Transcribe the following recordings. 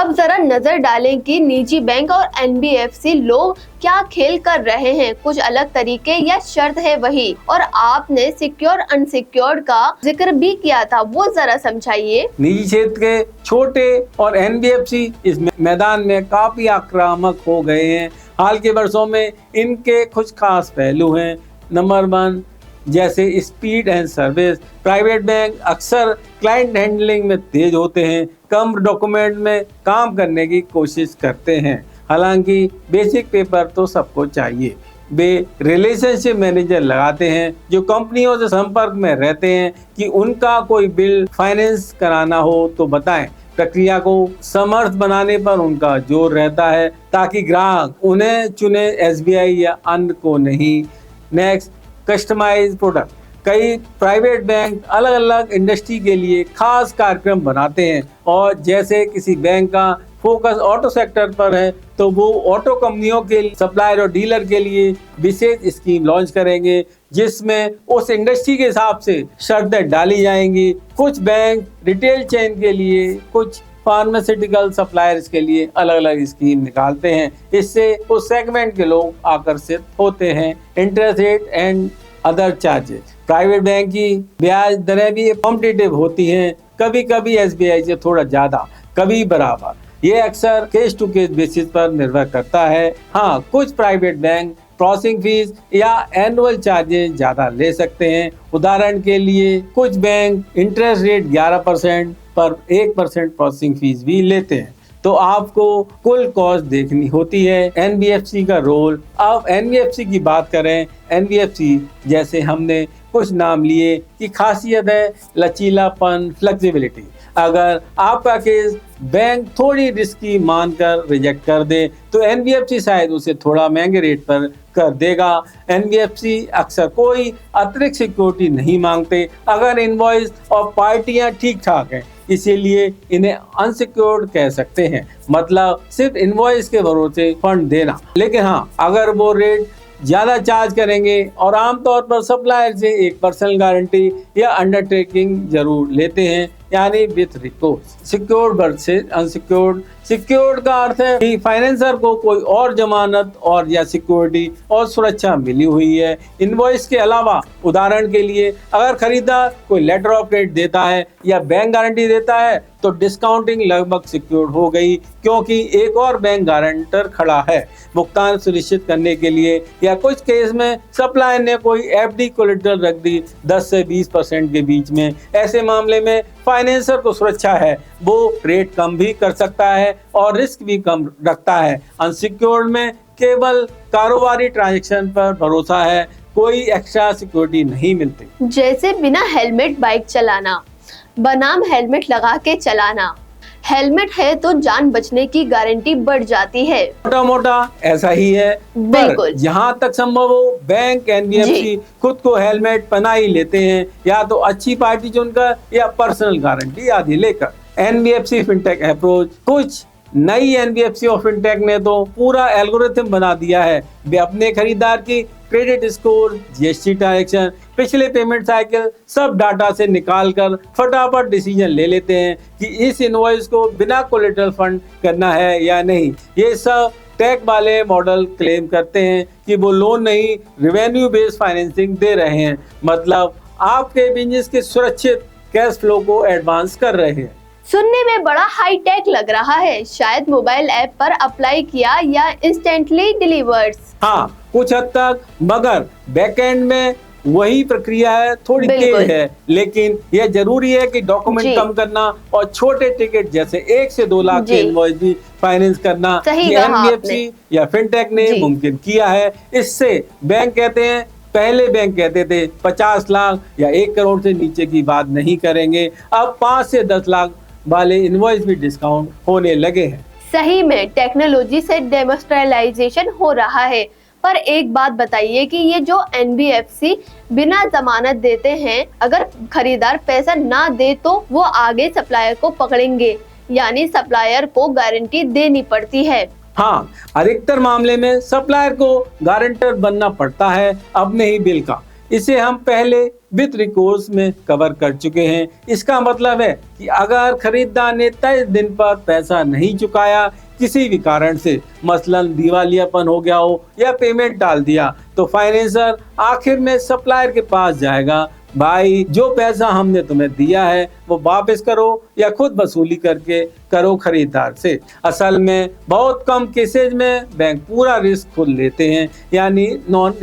अब जरा नजर डालें कि निजी बैंक और एनबीएफसी लोग क्या खेल कर रहे हैं। कुछ अलग तरीके या शर्त है वही। और आपने सिक्योर अनसिक्योर्ड का जिक्र भी किया था, वो जरा समझाइए। निजी क्षेत्र के छोटे और एनबीएफसी इस मैदान में काफी आक्रामक हो गए हैं। हाल के वर्षों में इनके कुछ खास पहलू हैं। नंबर 1, जैसे speed and service. Private bank अक्सर क्लाइंट हैंडलिंग में तेज होते हैं, कम डॉक्यूमेंट में काम करने की कोशिश करते हैं। हालांकि बेसिक पेपर तो सबको चाहिए। वे रिलेशनशिप मैनेजर लगाते हैं जो कंपनियों से संपर्क में रहते हैं कि उनका कोई बिल फाइनेंस कराना हो तो बताएं। प्रक्रिया को समर्थ बनाने पर उनका जोर रहता है ताकि ग्राहक उन्हें चुने, एसबीआई या अन्य को नहीं। Next, customise product. कई प्राइवेट बैंक अलग अलग इंडस्ट्री के लिए खास कार्यक्रम बनाते हैं और जैसे किसी बैंक का फोकस ऑटो सेक्टर पर है तो वो ऑटो कंपनियों के लिए, सप्लायर और डीलर के लिए विशेष स्कीम लॉन्च करेंगे जिसमें उस इंडस्ट्री के हिसाब से शर्तें डाली जाएंगी। कुछ बैंक रिटेल चेन के लिए, कुछ फार्मास्यूटिकल सप्लायर्स के लिए अलग अलग स्कीम निकालते हैं। इससे उस सेगमेंट के लोग आकर्षित होते हैं। Interest rate and other charges. Private bank की ब्याज दरें भी कॉम्पिटिटिव होती हैं, कभी कभी एसबीआई से थोड़ा ज्यादा, कभी बराबर। ये अक्सर केस टू केस बेसिस पर निर्भर करता है। हाँ, कुछ प्राइवेट बैंक प्रोसेसिंग फीस या एनुअल चार्जेस ज्यादा ले सकते हैं। उदाहरण के लिए कुछ बैंक इंटरेस्ट रेट 11% पर 1% प्रोसेसिंग फीस भी लेते हैं। तो आपको कुल कॉस्ट देखनी होती है। एनबीएफसी का रोल। अब एनबीएफसी की बात करें, एनबीएफसी जैसे हमने कुछ नाम लिए की खासियत है लचीलापन, फ्लेक्सिबिलिटी। अगर आपका केस बैंक थोड़ी रिस्की मानकर रिजेक्ट कर दे तो एनबीएफसी शायद उसे थोड़ा महंगे रेट पर कर देगा। एनबीएफसी अक्सर कोई अतिरिक्त सिक्योरिटी नहीं मांगते अगर इनवॉइस और पार्टियां ठीक ठाक हैं, इसीलिए इन्हें अनसिक्योर्ड कह सकते हैं। मतलब सिर्फ इनवॉइस के भरोसे फंड देना। लेकिन हाँ, अगर वो रेट ज्यादा चार्ज करेंगे और आमतौर पर सप्लायर से एक पर्सनल गारंटी या अंडरटेकिंग जरूर लेते हैं, यानी with recourse. Secured versus unsecured. Secured का अर्थ है कि फाइनेंसर को कोई और जमानत और या सिक्योरिटी और सुरक्षा मिली हुई है इनवॉइस के अलावा। उदाहरण के लिए अगर खरीदार कोई लेटर ऑफ क्रेडिट देता है या बैंक गारंटी देता है तो डिस्काउंटिंग लगभग सिक्योर्ड हो गई क्योंकि एक और बैंक गारंटर खड़ा है भुगतान सुनिश्चित करने के लिए। या कुछ केस में सप्लायर ने कोई एफडी कोलेटरल रख दी 10 से 20% के बीच में। ऐसे मामले में फाइनेंसर को सुरक्षा है, वो रेट कम भी कर सकता है और रिस्क भी कम रखता है। अनसिक्योर्ड में केवल कारोबारी ट्रांजैक्शन पर भरोसा है, कोई एक्स्ट्रा सिक्योरिटी नहीं मिलती। जैसे बिना हेलमेट बाइक चलाना, बनाम हेलमेट लगा के चलाना। हेलमेट है तो जान बचने की गारंटी बढ़ जाती है। मोटा मोटा ऐसा ही है। पर जहाँ तक संभव हो बैंक एनबीएफसी खुद को हेलमेट पहना ही लेते हैं, या तो अच्छी पार्टी चुनकर या पर्सनल गारंटी आदि लेकर। NBFC fintech approach. कुछ नई एनबीएफसी और फिनटेक ने तो पूरा एल्गोरिथम बना दिया है। वे अपने खरीदार की क्रेडिट स्कोर, जीएसटी ट्रांजैक्शन, पिछले पेमेंट साइकिल सब डाटा से निकालकर फटाफट डिसीजन ले लेते हैं कि इस इनवॉइस को बिना कोलेटरल फंड करना है या नहीं। ये सब टेक वाले मॉडल क्लेम करते हैं कि वो लोन नहीं, रेवेन्यू बेस्ड फाइनेंसिंग दे रहे हैं। मतलब आपके बिजनेस के सुरक्षित कैश फ्लो को एडवांस कर रहे हैं। सुनने में बड़ा हाई टेक लग रहा है। शायद मोबाइल ऐप पर अप्लाई किया या इंस्टेंटली डिलीवर्स। हाँ, कुछ हद तक, मगर बैकएंड में वही प्रक्रिया है, थोड़ी तेज है। लेकिन यह जरूरी है कि डॉक्यूमेंट कम करना और छोटे टिकट जैसे 1 से 2 लाख के इनवॉइस भी फाइनेंस करना एनबीएफसी या फिनटेक ने मुमकिन किया है। इससे बैंक कहते हैं, पहले बैंक कहते थे 50 लाख या 1 करोड़ से नीचे की बात नहीं करेंगे, अब 5 से 10 लाख वाले इनवॉइस भी डिस्काउंट होने लगे हैं। सही में टेक्नोलॉजी से डेमोस्ट्रलाइजेशन हो रहा है। पर एक बात बताइए कि ये जो एनबीएफसी बिना जमानत देते हैं, अगर खरीदार पैसा ना दे तो वो आगे सप्लायर को पकड़ेंगे, यानी सप्लायर को गारंटी देनी पड़ती है। हाँ, अधिकतर मामले में सप्लायर को गारंटर बनना पड़ता है अपने ही बिल का। इसे हम पहले विथ रिकोर्स में कवर कर चुके हैं। इसका मतलब है कि अगर खरीदार ने तय दिन पर पैसा नहीं चुकाया, किसी भी कारण से, मसलन दिवालियापन हो गया हो या पेमेंट टाल दिया, तो फाइनेंसर आखिर में सप्लायर के पास जाएगा, भाई जो पैसा हमने तुम्हें दिया है वो वापस करो या खुद वसूली करके करो खरीदार से। असल में बहुत कम केसेज में बैंक पूरा रिस्क खुद लेते हैं, यानी नॉन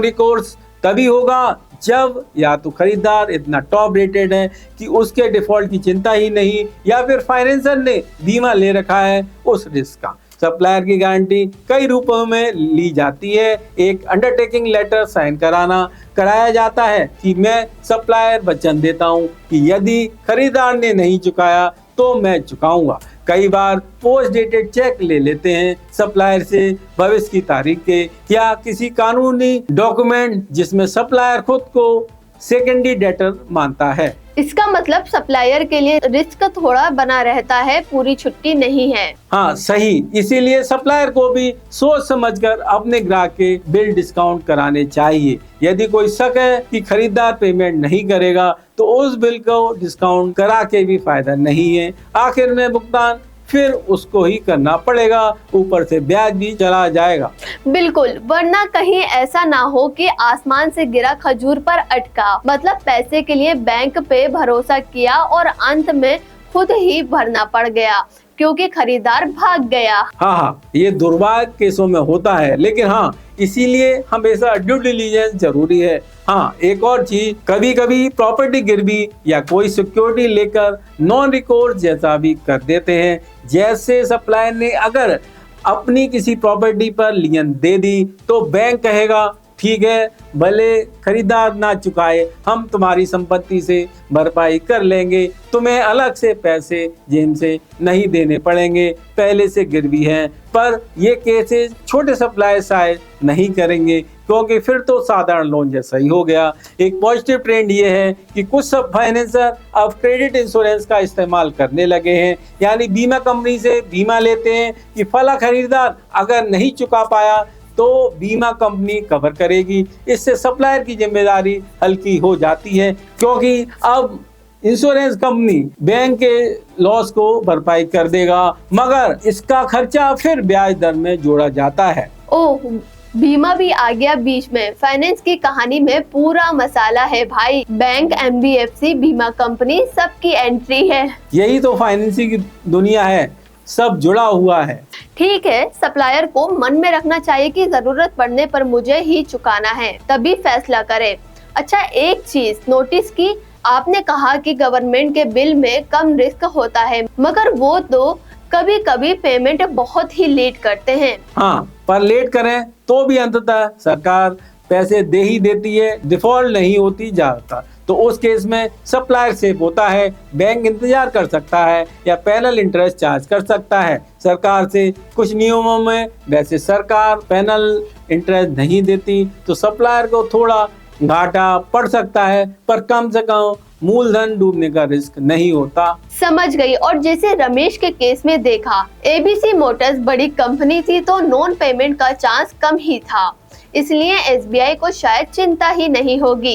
रिकोर्स तभी होगा जब या तो खरीदार इतना टॉप रेटेड है कि उसके डिफॉल्ट की चिंता ही नहीं, या फिर फाइनेंसर ने बीमा ले रखा है उस रिस्क का। सप्लायर की गारंटी कई रूपों में ली जाती है। एक अंडरटेकिंग लेटर साइन कराया जाता है कि मैं सप्लायर वचन देता हूं कि यदि खरीदार ने नहीं चुकाया तो मैं चुकाऊंगा। कई बार पोस्ट डेटेड चेक ले लेते हैं सप्लायर से भविष्य की तारीख के, या किसी कानूनी डॉक्यूमेंट जिसमें सप्लायर खुद को सेकेंडरी डेटर मानता है। इसका मतलब सप्लायर के लिए रिस्क थोड़ा बना रहता है, पूरी छुट्टी नहीं है। हाँ सही, इसीलिए सप्लायर को भी सोच समझकर अपने ग्राहक के बिल डिस्काउंट कराने चाहिए। यदि कोई शक है कि खरीदार पेमेंट नहीं करेगा तो उस बिल को डिस्काउंट करा के भी फायदा नहीं है। आखिर में भुगतान फिर उसको ही करना पड़ेगा, ऊपर से ब्याज भी चला जाएगा। बिल्कुल, वरना कहीं ऐसा ना हो कि आसमान से गिरा खजूर पर अटका, मतलब पैसे के लिए बैंक पे भरोसा किया और अंत में खुद ही भरना पड़ गया क्योंकि खरीदार भाग गया। हाँ, ये दुर्भाग्य केसों में होता है, लेकिन हाँ इसीलिए हमेशा ड्यू डिलीजेंस जरूरी है। हाँ, एक और चीज, कभी कभी प्रॉपर्टी गिरवी या कोई सिक्योरिटी लेकर नॉन रिकोर्स जैसा भी कर देते हैं। जैसे सप्लायर ने अगर अपनी किसी प्रॉपर्टी पर लियन दे दी तो बैंक कहेगा ठीक है, भले खरीदार ना चुकाए, हम तुम्हारी संपत्ति से भरपाई कर लेंगे, तुम्हें अलग से पैसे जेब से नहीं देने पड़ेंगे, पहले से गिरवी है। पर ये केसेस छोटे सप्लायर शायद नहीं करेंगे क्योंकि फिर तो साधारण लोन जैसा ही हो गया। एक पॉजिटिव ट्रेंड ये है कि कुछ सब फाइनेंसर अब क्रेडिट इंश्योरेंस का इस्तेमाल करने लगे हैं, यानी बीमा कंपनी से बीमा लेते हैं कि फला खरीदार अगर नहीं चुका पाया तो बीमा कंपनी कवर करेगी। इससे सप्लायर की जिम्मेदारी हल्की हो जाती है क्योंकि अब इंश्योरेंस कंपनी बैंक के लॉस को भरपाई कर देगा, मगर इसका खर्चा फिर ब्याज दर में जोड़ा जाता है। ओह, बीमा भी आ गया बीच में। फाइनेंस की कहानी में पूरा मसाला है भाई। बैंक, एनबीएफसी, बीमा कंपनी, सबकी एंट्री है। यही तो फाइनेंसिंग की दुनिया है, सब जुड़ा हुआ है। ठीक है, सप्लायर को मन में रखना चाहिए कि जरूरत पड़ने पर मुझे ही चुकाना है, तभी फैसला करे। अच्छा, एक चीज नोटिस की, आपने कहा कि गवर्नमेंट के बिल में कम रिस्क होता है, मगर वो तो कभी कभी पेमेंट बहुत ही लेट करते हैं। हाँ, पर लेट करें तो भी अंततः सरकार पैसे दे ही देती है, डिफॉल्ट नहीं होती ज्यादातर। तो उस केस में सप्लायर सेफ होता है, बैंक इंतजार कर सकता है या पैनल इंटरेस्ट चार्ज कर सकता है सरकार से। कुछ नियमों में वैसे सरकार पैनल इंटरेस्ट नहीं देती तो सप्लायर को थोड़ा घाटा पड़ सकता है, पर कम से कम मूलधन डूबने का रिस्क नहीं होता। समझ गई। और जैसे रमेश के केस में देखा, एबीसी मोटर्स बड़ी कंपनी थी तो नॉन पेमेंट का चांस कम ही था, इसलिए एसबीआई को शायद चिंता ही नहीं होगी।